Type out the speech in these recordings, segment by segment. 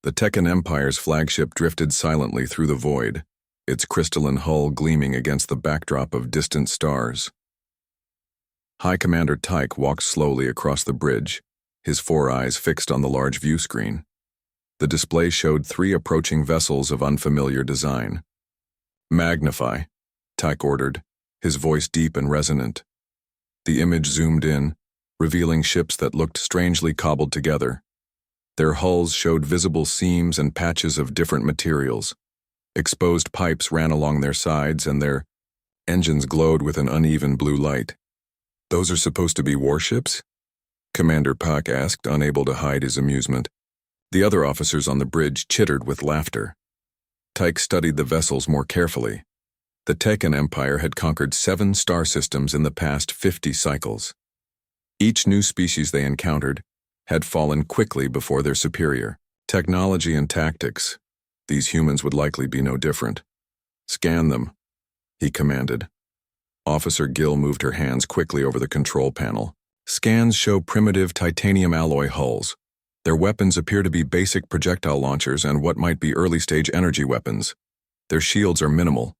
The Tekken Empire's flagship drifted silently through the void, its crystalline hull gleaming against the backdrop of distant stars. High Commander Tyke walked slowly across the bridge, his 4 eyes fixed on the large view screen. The display showed 3 approaching vessels of unfamiliar design. "Magnify," Tyke ordered, his voice deep and resonant. The image zoomed in, revealing ships that looked strangely cobbled together. Their hulls showed visible seams and patches of different materials. Exposed pipes ran along their sides, and their engines glowed with an uneven blue light. "Those are supposed to be warships?" Commander Pak asked, unable to hide his amusement. The other officers on the bridge chittered with laughter. Tyke studied the vessels more carefully. The Tekken Empire had conquered 7 star systems in the past 50 cycles. Each new species they encountered had fallen quickly before their superior technology and tactics. These humans would likely be no different. "Scan them," he commanded. Officer Gill moved her hands quickly over the control panel. Scans show primitive titanium alloy hulls. Their weapons appear to be basic projectile launchers and what might be early-stage energy weapons. Their shields are minimal.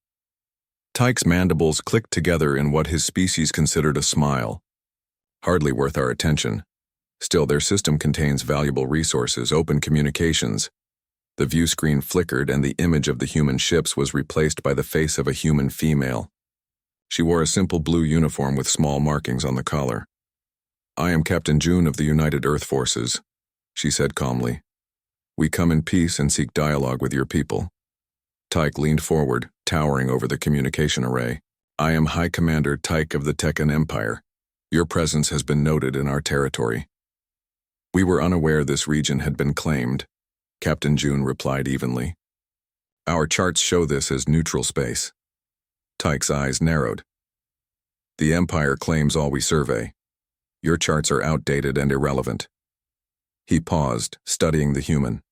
Tyke's mandibles clicked together in what his species considered a smile. "Hardly worth our attention. Still, their system contains valuable resources, open communications." The view screen flickered, and the image of the human ships was replaced by the face of a human female. She wore a simple blue uniform with small markings on the collar. "I am Captain June of the United Earth Forces," she said calmly. "We come in peace and seek dialogue with your people." Tyke leaned forward, towering over the communication array. "I am High Commander Tyke of the Tekken Empire. Your presence has been noted in our territory." "We were unaware this region had been claimed," Captain June replied evenly. "Our charts show this as neutral space." Tyke's eyes narrowed. "The Empire claims all we survey. Your charts are outdated and irrelevant." He paused, studying the human.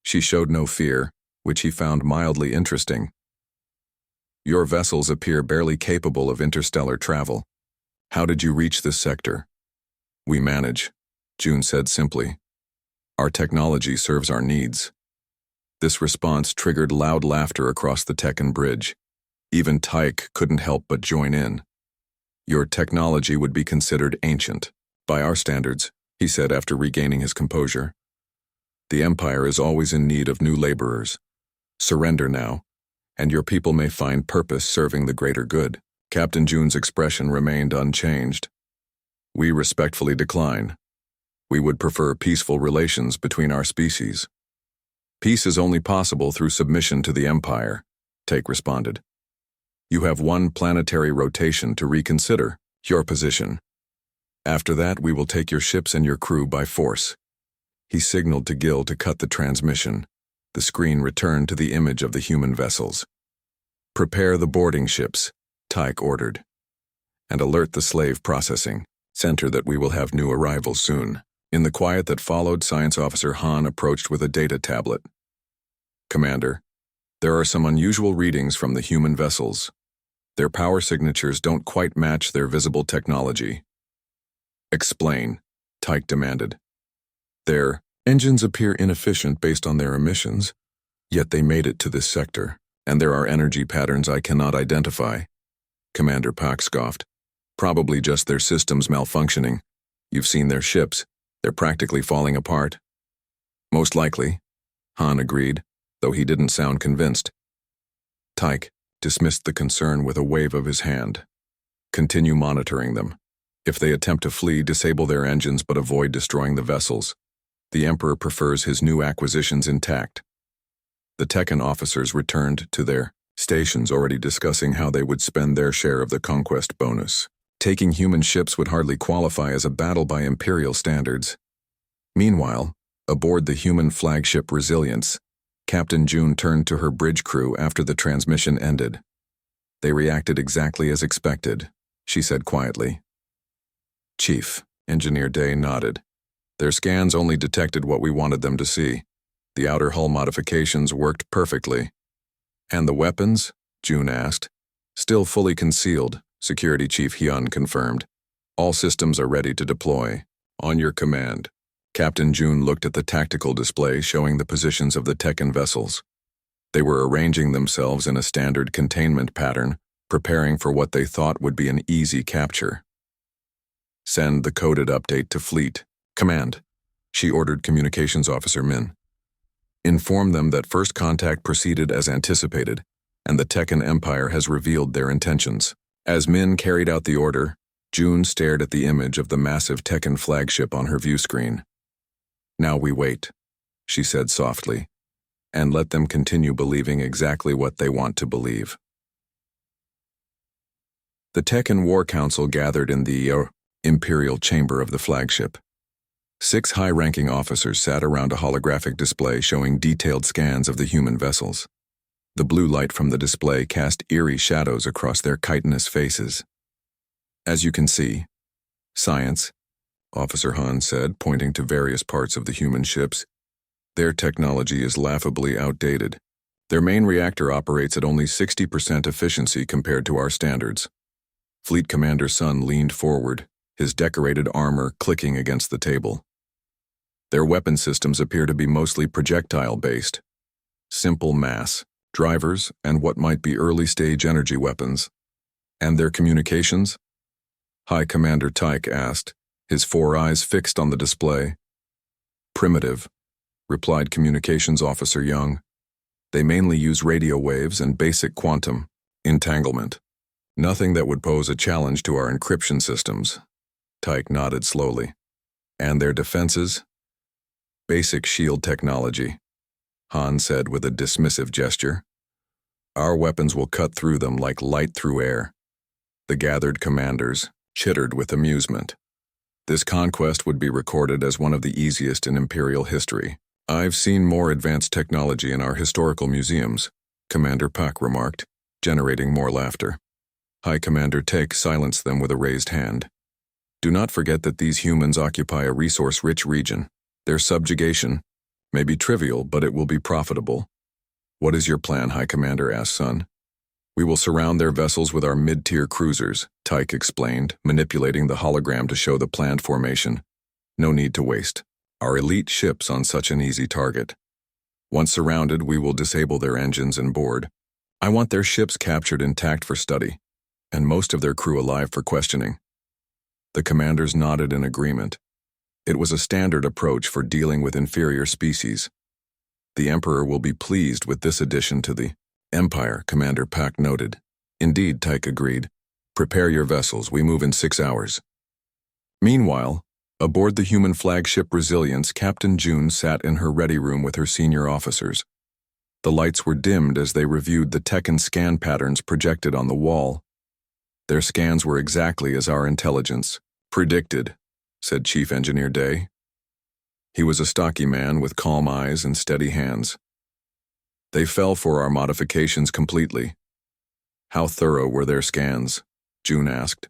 She showed no fear, which he found mildly interesting. "Your vessels appear barely capable of interstellar travel. How did you reach this sector?" "We manage," June said simply. "Our technology serves our needs." This response triggered loud laughter across the Tekken bridge. Even Tyke couldn't help but join in. "Your technology would be considered ancient, by our standards," he said after regaining his composure. "The Empire is always in need of new laborers. Surrender now, and your people may find purpose serving the greater good." Captain June's expression remained unchanged. "We respectfully decline. We would prefer peaceful relations between our species." "Peace is only possible through submission to the Empire," Tyke responded. "You have 1 planetary rotation to reconsider your position. After that, we will take your ships and your crew by force." He signaled to Gill to cut the transmission. The screen returned to the image of the human vessels. "Prepare the boarding ships," Tyke ordered, "and alert the slave processing center that we will have new arrivals soon." In the quiet that followed, Science Officer Han approached with a data tablet. "Commander, there are some unusual readings from the human vessels. Their power signatures don't quite match their visible technology." "Explain," Tyke demanded. "Their engines appear inefficient based on their emissions, yet they made it to this sector, and there are energy patterns I cannot identify." Commander Pak scoffed. "Probably just their systems malfunctioning. You've seen their ships. They're practically falling apart." "Most likely," Han agreed, though he didn't sound convinced. Tyke dismissed the concern with a wave of his hand. "Continue monitoring them. If they attempt to flee, disable their engines but avoid destroying the vessels. The Emperor prefers his new acquisitions intact." The Tekken officers returned to their stations, already discussing how they would spend their share of the conquest bonus. Taking human ships would hardly qualify as a battle by Imperial standards. Meanwhile, aboard the human flagship Resilience, Captain June turned to her bridge crew after the transmission ended. "They reacted exactly as expected," she said quietly. "Chief," Engineer Day nodded. "Their scans only detected what we wanted them to see. The outer hull modifications worked perfectly." "And the weapons?" June asked. "Still fully concealed," Security Chief Hyun confirmed. "All systems are ready to deploy." "On your command," Captain June looked at the tactical display showing the positions of the Tekken vessels. They were arranging themselves in a standard containment pattern, preparing for what they thought would be an easy capture. Send the coded update to Fleet. Command, she ordered Communications Officer Min. Inform them that first contact proceeded as anticipated, and the Tekken Empire has revealed their intentions. As Min carried out the order, June stared at the image of the massive Tekken flagship on her view screen. Now we wait, she said softly, and let them continue believing exactly what they want to believe. The Tekken War Council gathered in the Imperial Chamber of the flagship. 6 high-ranking officers sat around a holographic display showing detailed scans of the human vessels. The blue light from the display cast eerie shadows across their chitinous faces. As you can see, science, Officer Han said, pointing to various parts of the human ships. Their technology is laughably outdated. Their main reactor operates at only 60% efficiency compared to our standards. Fleet Commander Sun leaned forward, his decorated armor clicking against the table. Their weapon systems appear to be mostly projectile-based. Simple mass, drivers, and what might be early-stage energy weapons. And their communications? High Commander Tyke asked, his 4 eyes fixed on the display. Primitive, replied Communications Officer Young. They mainly use radio waves and basic quantum entanglement. Nothing that would pose a challenge to our encryption systems. Tyke nodded slowly. And their defenses? Basic shield technology, Han said with a dismissive gesture. Our weapons will cut through them like light through air. The gathered commanders chittered with amusement. This conquest would be recorded as one of the easiest in Imperial history. I've seen more advanced technology in our historical museums, Commander Pak remarked, generating more laughter. High Commander Take silenced them with a raised hand. Do not forget that these humans occupy a resource-rich region. Their subjugation may be trivial, but it will be profitable. What is your plan, High Commander? Asked Sun. We will surround their vessels with our mid-tier cruisers, Tyke explained, manipulating the hologram to show the planned formation. No need to waste our elite ships on such an easy target. Once surrounded, we will disable their engines and board. I want their ships captured intact for study, and most of their crew alive for questioning. The commanders nodded in agreement. It was a standard approach for dealing with inferior species. The Emperor will be pleased with this addition to the Empire, Commander Pak noted. Indeed, Tyke agreed. Prepare your vessels, we move in 6 hours. Meanwhile, aboard the human flagship Resilience, Captain June sat in her ready room with her senior officers. The lights were dimmed as they reviewed the Tekken scan patterns projected on the wall. Their scans were exactly as our intelligence predicted, said Chief Engineer Day. He was a stocky man with calm eyes and steady hands. They fell for our modifications completely. How thorough were their scans? June asked.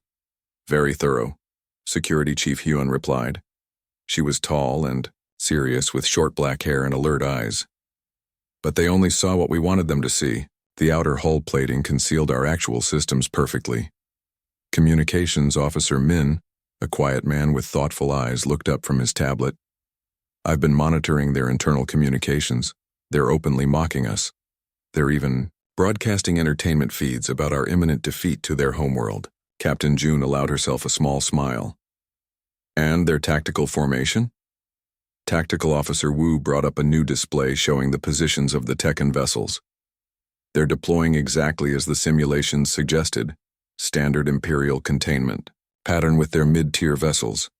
Very thorough, Security Chief Huon replied. She was tall and serious with short black hair and alert eyes. But they only saw what we wanted them to see. The outer hull plating concealed our actual systems perfectly. Communications Officer Min, a quiet man with thoughtful eyes, looked up from his tablet. I've been monitoring their internal communications. They're openly mocking us. They're even broadcasting entertainment feeds about our imminent defeat to their homeworld. Captain June allowed herself a small smile. And their tactical formation? Tactical Officer Wu brought up a new display showing the positions of the Tekken vessels. They're deploying exactly as the simulations suggested. Standard Imperial containment pattern with their mid-tier vessels.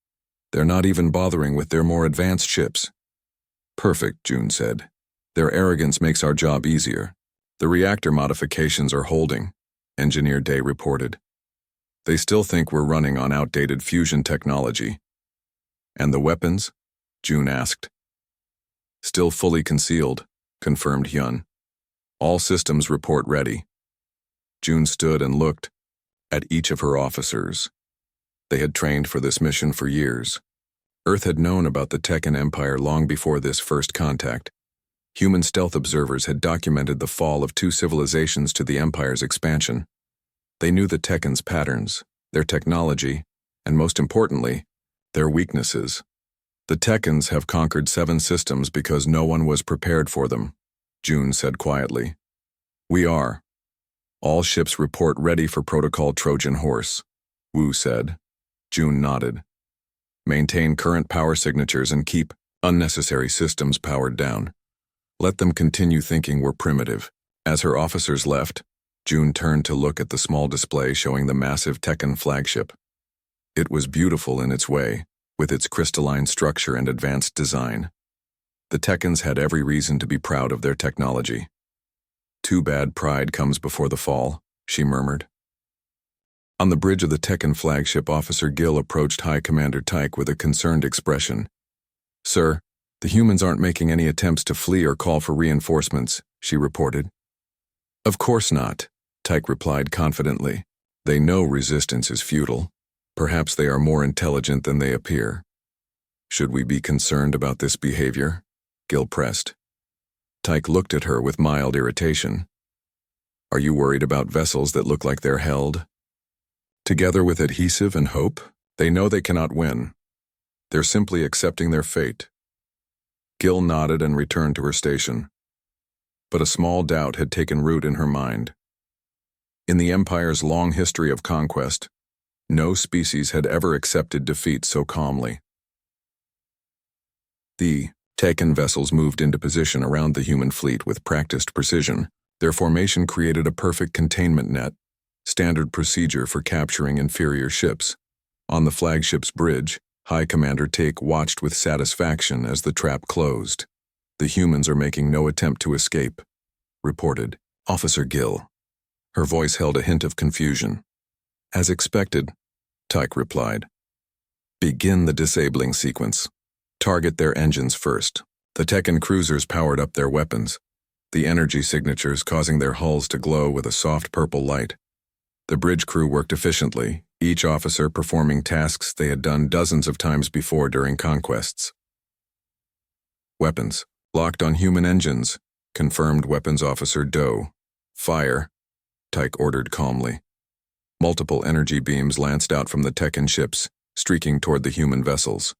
They're not even bothering with their more advanced ships. Perfect, June said. Their arrogance makes our job easier. The reactor modifications are holding, Engineer Day reported. They still think we're running on outdated fusion technology. And the weapons? June asked. Still fully concealed, confirmed Hyun. All systems report ready. June stood and looked at each of her officers. They had trained for this mission for years. Earth had known about the Tekken Empire long before this first contact. Human stealth observers had documented the fall of 2 civilizations to the Empire's expansion. They knew the Tekken's patterns, their technology, and most importantly, their weaknesses. The Tekkens have conquered 7 systems because no one was prepared for them, June said quietly. We are. All ships report ready for Protocol Trojan Horse, Wu said. June nodded. Maintain current power signatures and keep unnecessary systems powered down. Let them continue thinking we're primitive. As her officers left, June turned to look at the small display showing the massive Tekken flagship. It was beautiful in its way, with its crystalline structure and advanced design. The Tekkens had every reason to be proud of their technology. Too bad pride comes before the fall, she murmured. On the bridge of the Tekken flagship, Officer Gill approached High Commander Tyke with a concerned expression. Sir, the humans aren't making any attempts to flee or call for reinforcements, she reported. Of course not, Tyke replied confidently. They know resistance is futile. Perhaps they are more intelligent than they appear. Should we be concerned about this behavior? Gill pressed. Tyke looked at her with mild irritation. Are you worried about vessels that look like they're held together with adhesive and hope? They know they cannot win. They're simply accepting their fate. Gill nodded and returned to her station. But a small doubt had taken root in her mind. In the Empire's long history of conquest, no species had ever accepted defeat so calmly. The Tekken vessels moved into position around the human fleet with practiced precision. Their formation created a perfect containment net, standard procedure for capturing inferior ships. On the flagship's bridge, High Commander Take watched with satisfaction as the trap closed. The humans are making no attempt to escape, reported Officer Gill. Her voice held a hint of confusion. As expected, Tyke replied. Begin the disabling sequence. Target their engines first. The Tekken cruisers powered up their weapons, the energy signatures causing their hulls to glow with a soft purple light. The bridge crew worked efficiently, each officer performing tasks they had done dozens of times before during conquests. Weapons. Locked on human engines, confirmed Weapons Officer Doe. Fire, Tyke ordered calmly. Multiple energy beams lanced out from the Tekken ships, streaking toward the human vessels.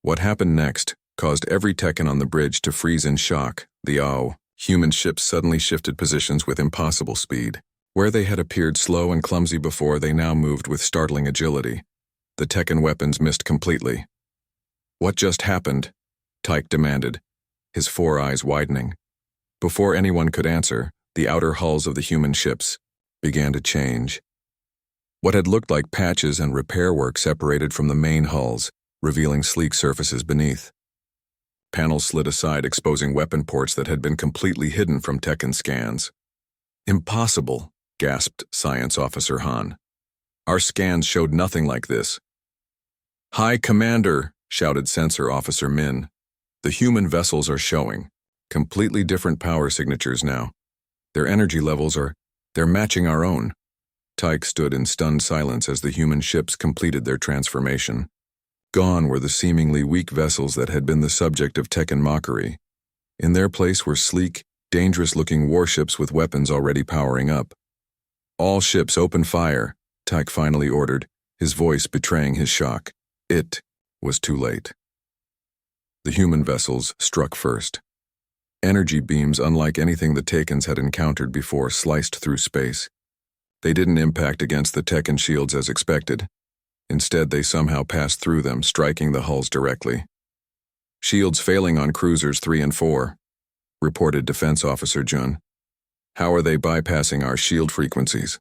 What happened next caused every Tekken on the bridge to freeze in shock. The human ships suddenly shifted positions with impossible speed. Where they had appeared slow and clumsy before, they now moved with startling agility. The Tekken weapons missed completely. What just happened? Tyke demanded, his 4 eyes widening. Before anyone could answer, the outer hulls of the human ships began to change. What had looked like patches and repair work separated from the main hulls, revealing sleek surfaces beneath. Panels slid aside, exposing weapon ports that had been completely hidden from Tekken scans. Impossible, gasped Science Officer Han. Our scans showed nothing like this. High Commander, shouted Sensor Officer Min. The human vessels are showing completely different power signatures now. Their energy levels they're matching our own. Tyke stood in stunned silence as the human ships completed their transformation. Gone were the seemingly weak vessels that had been the subject of Tekken mockery. In their place were sleek, dangerous-looking warships with weapons already powering up. All ships open fire, Tyke finally ordered, his voice betraying his shock. It was too late. The human vessels struck first. Energy beams unlike anything the Tekkens had encountered before sliced through space. They didn't impact against the Tekken shields as expected. Instead, they somehow passed through them, striking the hulls directly. Shields failing on cruisers 3 and 4, reported Defense Officer Jun. How are they bypassing our shield frequencies?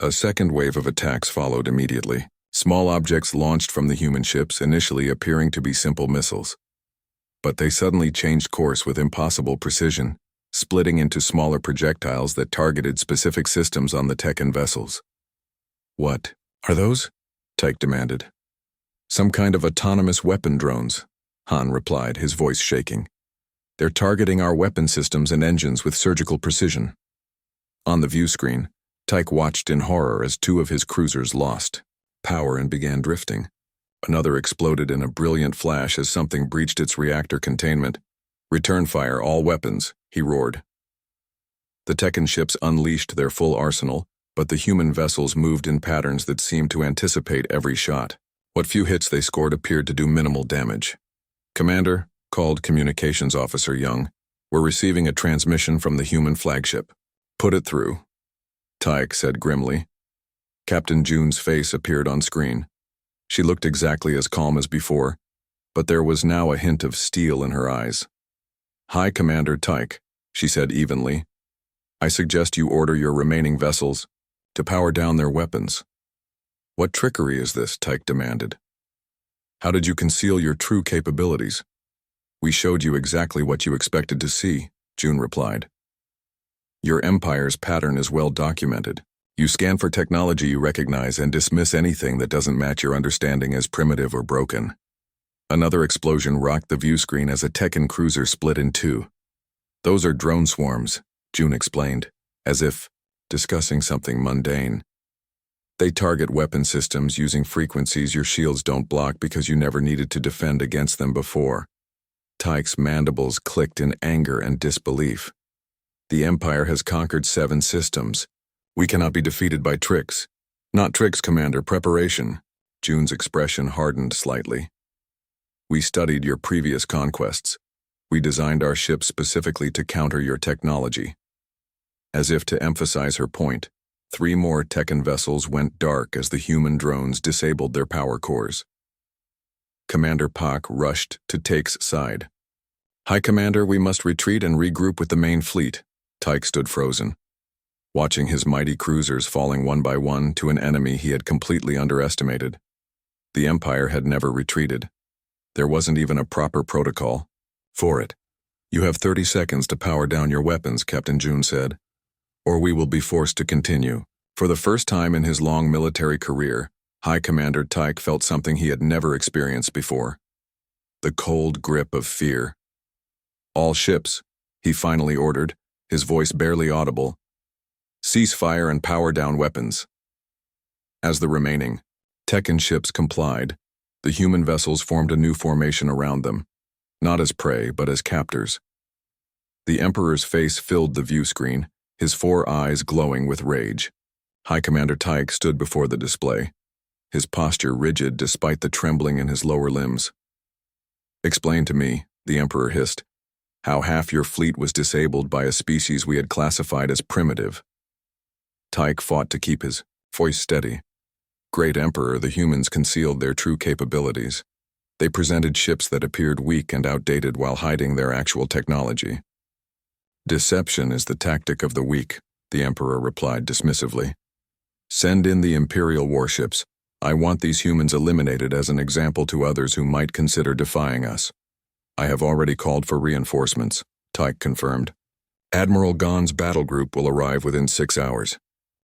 A second wave of attacks followed immediately. Small objects launched from the human ships, initially appearing to be simple missiles. But they suddenly changed course with impossible precision, splitting into smaller projectiles that targeted specific systems on the Tekken vessels. What are those? Tyke demanded. Some kind of autonomous weapon drones, Han replied, his voice shaking. They're targeting our weapon systems and engines with surgical precision. On the view screen, Tyke watched in horror as 2 of his cruisers lost power and began drifting. Another exploded in a brilliant flash as something breached its reactor containment. Return fire all weapons, he roared. The Tekken ships unleashed their full arsenal, but the human vessels moved in patterns that seemed to anticipate every shot. What few hits they scored appeared to do minimal damage. Commander, called Communications Officer Young, we're receiving a transmission from the human flagship. Put it through, Tyke said grimly. Captain June's face appeared on screen. She looked exactly as calm as before, but there was now a hint of steel in her eyes. Hi, Commander Tyke, she said evenly. I suggest you order your remaining vessels to power down their weapons. What trickery is this? Tyke demanded. How did you conceal your true capabilities? We showed you exactly what you expected to see, June replied. Your Empire's pattern is well documented. You scan for technology you recognize and dismiss anything that doesn't match your understanding as primitive or broken. Another explosion rocked the view screen as a Tekken cruiser split in two. Those are drone swarms, June explained, as if discussing something mundane. They target weapon systems using frequencies your shields don't block because you never needed to defend against them before. Tyke's mandibles clicked in anger and disbelief. The Empire has conquered 7 systems. We cannot be defeated by tricks. Not tricks, Commander, preparation. June's expression hardened slightly. We studied your previous conquests. We designed our ships specifically to counter your technology. As if to emphasize her point, 3 more Tekken vessels went dark as the human drones disabled their power cores. Commander Pak rushed to Take's side. Hi, Commander, we must retreat and regroup with the main fleet. Tyke stood frozen, watching his mighty cruisers falling one by one to an enemy he had completely underestimated. The Empire had never retreated. There wasn't even a proper protocol for it. You have 30 seconds to power down your weapons, Captain June said, or we will be forced to continue. For the first time in his long military career, High Commander Tyke felt something he had never experienced before. The cold grip of fear. All ships, he finally ordered, his voice barely audible. Cease fire and power down weapons. As the remaining Tekken ships complied, the human vessels formed a new formation around them, not as prey but as captors. The Emperor's face filled the view screen, his 4 eyes glowing with rage. High Commander Tyke stood before the display, his posture rigid despite the trembling in his lower limbs. Explain to me, the Emperor hissed, how half your fleet was disabled by a species we had classified as primitive. Tyke fought to keep his voice steady. Great Emperor, the humans concealed their true capabilities. They presented ships that appeared weak and outdated while hiding their actual technology. Deception is the tactic of the weak, the Emperor replied dismissively. Send in the Imperial warships. I want these humans eliminated as an example to others who might consider defying us. I have already called for reinforcements, Tyke confirmed. Admiral Gon's battle group will arrive within 6 hours.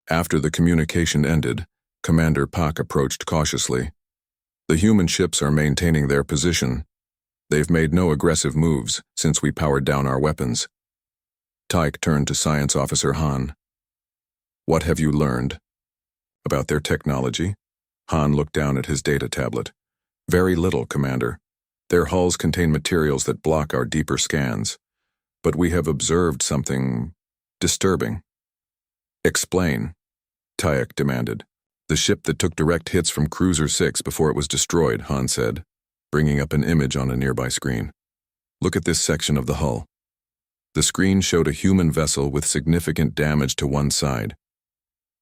After the communication ended, Commander Pak approached cautiously. The human ships are maintaining their position. They've made no aggressive moves since we powered down our weapons. Tyke turned to Science Officer Han. What have you learned about their technology? Han looked down at his data tablet. Very little, Commander. Their hulls contain materials that block our deeper scans, but we have observed something disturbing. Explain, Tyke demanded. The ship that took direct hits from Cruiser 6 before it was destroyed, Han said, bringing up an image on a nearby screen. Look at this section of the hull. The screen showed a human vessel with significant damage to one side.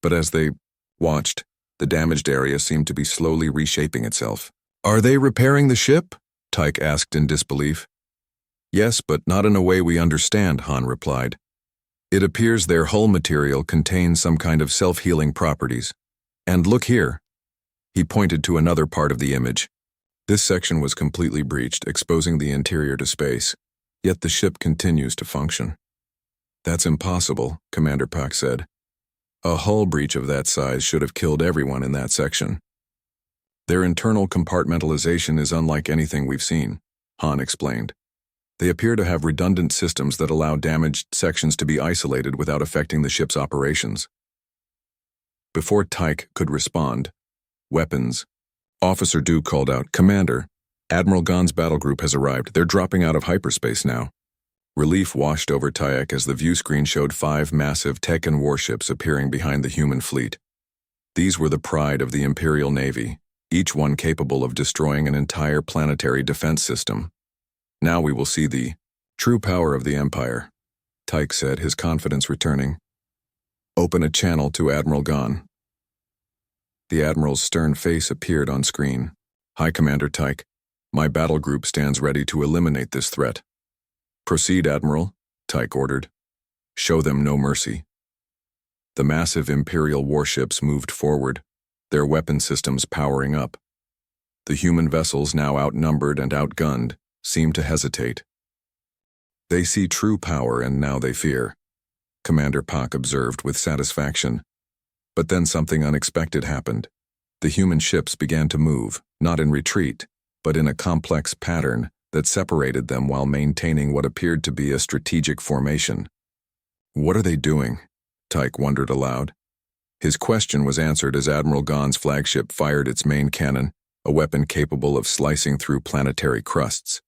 But as they watched, the damaged area seemed to be slowly reshaping itself. Are they repairing the ship? Tyke asked in disbelief. Yes, but not in a way we understand, Han replied. It appears their hull material contains some kind of self-healing properties. And look here. He pointed to another part of the image. This section was completely breached, exposing the interior to space, yet the ship continues to function. That's impossible, Commander Pak said. A hull breach of that size should have killed everyone in that section. Their internal compartmentalization is unlike anything we've seen, Han explained. They appear to have redundant systems that allow damaged sections to be isolated without affecting the ship's operations. Before Tyke could respond, weapons. Officer Du called out, Commander, Admiral Gon's battle group has arrived. They're dropping out of hyperspace now. Relief washed over Tyke as the view screen showed 5 massive Tekken warships appearing behind the human fleet. These were the pride of the Imperial Navy, each one capable of destroying an entire planetary defense system. Now we will see the true power of the Empire, Tyke said, his confidence returning. Open a channel to Admiral Gon. The Admiral's stern face appeared on screen. Hi, Commander Tyke. My battle group stands ready to eliminate this threat. Proceed, Admiral, Tyke ordered. Show them no mercy. The massive Imperial warships moved forward, their weapon systems powering up. The human vessels, now outnumbered and outgunned, seemed to hesitate. They see true power and now they fear, Commander Pak observed with satisfaction. But then something unexpected happened. The human ships began to move, not in retreat, but in a complex pattern that separated them while maintaining what appeared to be a strategic formation. What are they doing? Tyke wondered aloud. His question was answered as Admiral Gon's flagship fired its main cannon, a weapon capable of slicing through planetary crusts.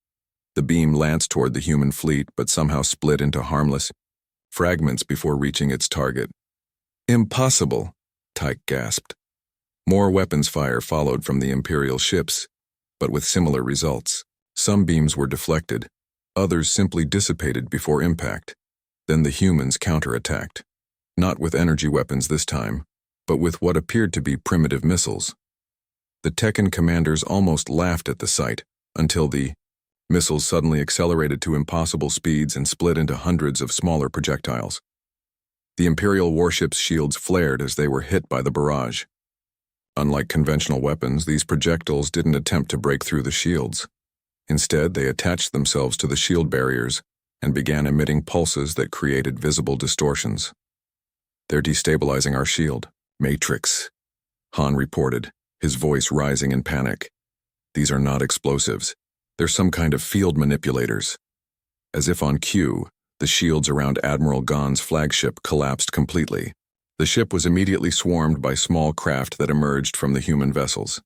The beam lanced toward the human fleet but somehow split into harmless fragments before reaching its target. Impossible, Tyke gasped. More weapons fire followed from the Imperial ships, but with similar results. Some beams were deflected, others simply dissipated before impact. Then the humans counterattacked. Not with energy weapons this time, but with what appeared to be primitive missiles. The Tekkan commanders almost laughed at the sight, until the missiles suddenly accelerated to impossible speeds and split into hundreds of smaller projectiles. The Imperial warships' shields flared as they were hit by the barrage. Unlike conventional weapons, these projectiles didn't attempt to break through the shields. Instead, they attached themselves to the shield barriers and began emitting pulses that created visible distortions. They're destabilizing our shield. Matrix, Han reported, his voice rising in panic. These are not explosives. They're some kind of field manipulators. As if on cue, the shields around Admiral Gon's flagship collapsed completely. The ship was immediately swarmed by small craft that emerged from the human vessels.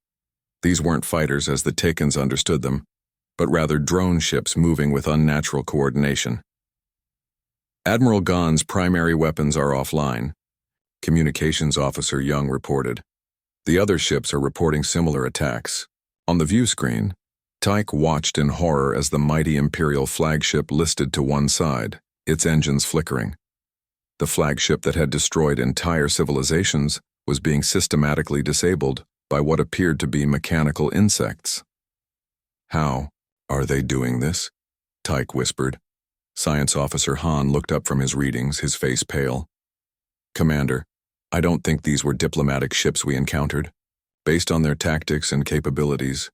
These weren't fighters as the Tekkans understood them, but rather drone ships moving with unnatural coordination. Admiral Gon's primary weapons are offline, Communications Officer Young reported. The other ships are reporting similar attacks. On the view screen, Tyke watched in horror as the mighty Imperial flagship listed to one side, its engines flickering. The flagship that had destroyed entire civilizations was being systematically disabled by what appeared to be mechanical insects. How are they doing this? Tyke whispered. Science Officer Han looked up from his readings, his face pale. Commander, I don't think these were diplomatic ships we encountered. Based on their tactics and capabilities,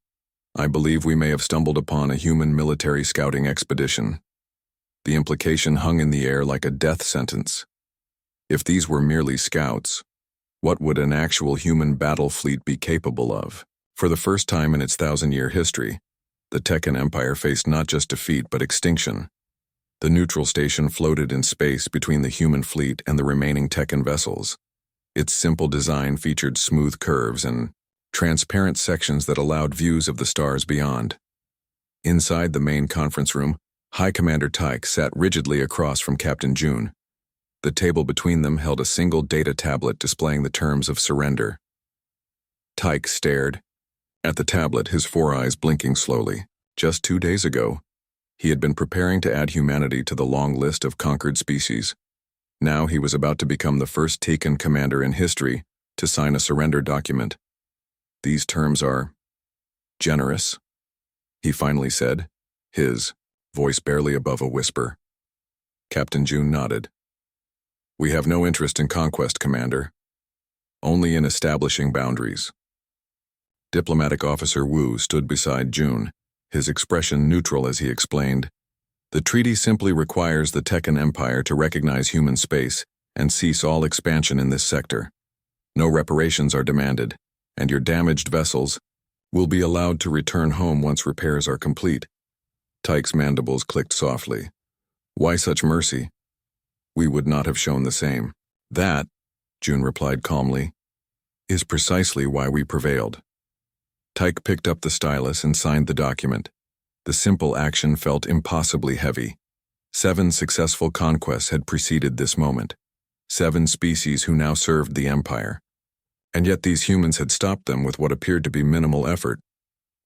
I believe we may have stumbled upon a human military scouting expedition. The implication hung in the air like a death sentence. If these were merely scouts, what would an actual human battle fleet be capable of? For the first time in its 1,000-year history, the Tekkan Empire faced not just defeat but extinction. The neutral station floated in space between the human fleet and the remaining Tekkan vessels. Its simple design featured smooth curves and transparent sections that allowed views of the stars beyond. Inside the main conference room, High Commander Tyke sat rigidly across from Captain June. The table between them held a single data tablet displaying the terms of surrender. Tyke stared at the tablet, his four eyes blinking slowly. Just 2 days ago, he had been preparing to add humanity to the long list of conquered species. Now he was about to become the first Tekkan commander in history to sign a surrender document. These terms are generous, he finally said, his voice barely above a whisper. Captain June nodded. We have no interest in conquest, Commander. Only in establishing boundaries. Diplomatic Officer Wu stood beside June, his expression neutral as he explained. The treaty simply requires the Tekkan Empire to recognize human space and cease all expansion in this sector. No reparations are demanded, and your damaged vessels will be allowed to return home once repairs are complete. Tyke's mandibles clicked softly. Why such mercy? We would not have shown the same. That, June replied calmly, is precisely why we prevailed. Tyke picked up the stylus and signed the document. The simple action felt impossibly heavy. 7 successful conquests had preceded this moment. 7 species who now served the Empire. And yet these humans had stopped them with what appeared to be minimal effort.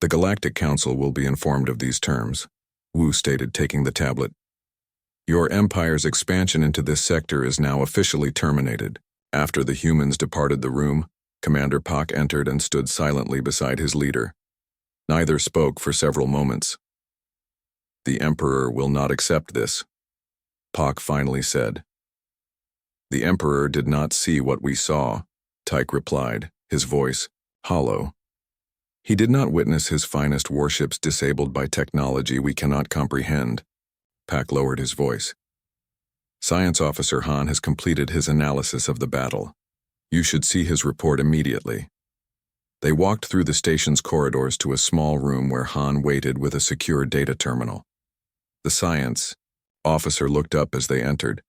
The Galactic Council will be informed of these terms, Wu stated, taking the tablet. Your Empire's expansion into this sector is now officially terminated. After the humans departed the room, Commander Pak entered and stood silently beside his leader. Neither spoke for several moments. The Emperor will not accept this, Pak finally said. The Emperor did not see what we saw, Tyke replied, his voice hollow. He did not witness his finest warships disabled by technology we cannot comprehend. Pak lowered his voice. Science Officer Han has completed his analysis of the battle. You should see his report immediately. They walked through the station's corridors to a small room where Han waited with a secure data terminal. The Science Officer looked up as they entered,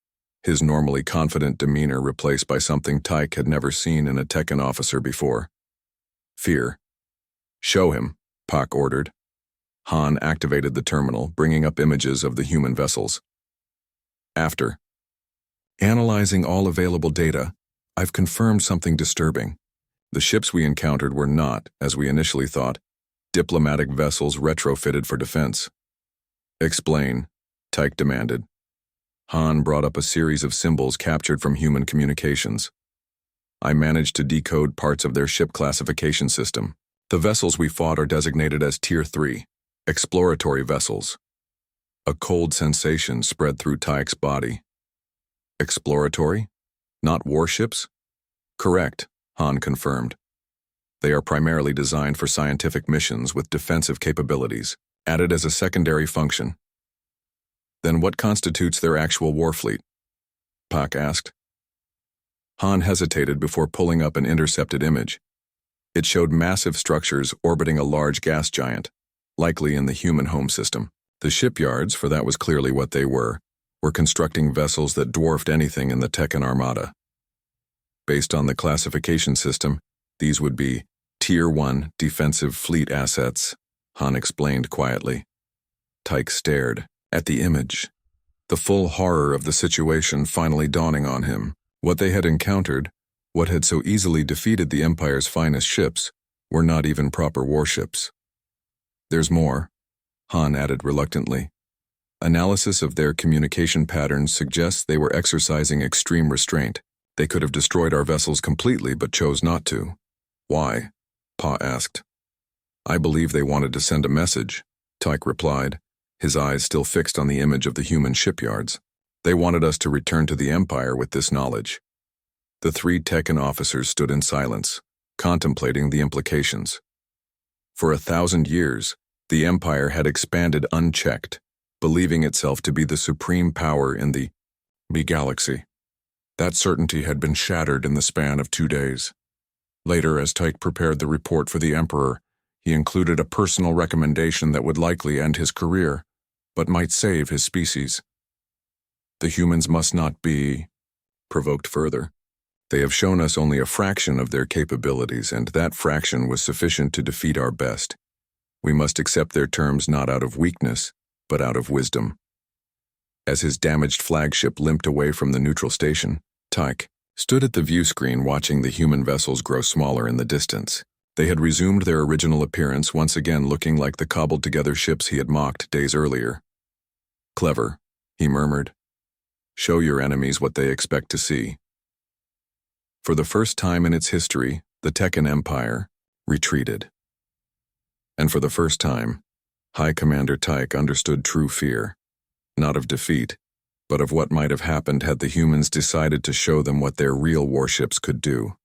his normally confident demeanor replaced by something Tyke had never seen in a Tekken officer before. Fear. Show him, Pak ordered. Han activated the terminal, bringing up images of the human vessels. After analyzing all available data, I've confirmed something disturbing. The ships we encountered were not, as we initially thought, diplomatic vessels retrofitted for defense. Explain, Tyke demanded. Han brought up a series of symbols captured from human communications. I managed to decode parts of their ship classification system. The vessels we fought are designated as Tier 3, exploratory vessels. A cold sensation spread through Tyke's body. Exploratory? Not warships? Correct, Han confirmed. They are primarily designed for scientific missions with defensive capabilities, added as a secondary function. Then what constitutes their actual war fleet? Pak asked. Han hesitated before pulling up an intercepted image. It showed massive structures orbiting a large gas giant, likely in the human home system. The shipyards, for that was clearly what they were constructing vessels that dwarfed anything in the Tekken Armada. Based on the classification system, these would be Tier 1 defensive fleet assets, Han explained quietly. Tyke stared at the image, the full horror of the situation finally dawning on him. What they had encountered, what had so easily defeated the Empire's finest ships, were not even proper warships. There's more, Han added reluctantly. Analysis of their communication patterns suggests they were exercising extreme restraint. They could have destroyed our vessels completely but chose not to. Why? Pa asked. I believe they wanted to send a message, Tyke replied, his eyes still fixed on the image of the human shipyards. They wanted us to return to the Empire with this knowledge. The three Tekken officers stood in silence, contemplating the implications. For 1,000 years, the Empire had expanded unchecked, believing itself to be the supreme power in the galaxy. That certainty had been shattered in the span of 2 days. Later, as Tyke prepared the report for the Emperor, he included a personal recommendation that would likely end his career, but might save his species. The humans must not be provoked further. They have shown us only a fraction of their capabilities, and that fraction was sufficient to defeat our best. We must accept their terms not out of weakness, but out of wisdom. As his damaged flagship limped away from the neutral station, Tyke stood at the view screen watching the human vessels grow smaller in the distance. They had resumed their original appearance, once again looking like the cobbled-together ships he had mocked days earlier. Clever, he murmured. Show your enemies what they expect to see. For the first time in its history, the Tekken Empire retreated. And for the first time, High Commander Tyke understood true fear, not of defeat, but of what might have happened had the humans decided to show them what their real warships could do.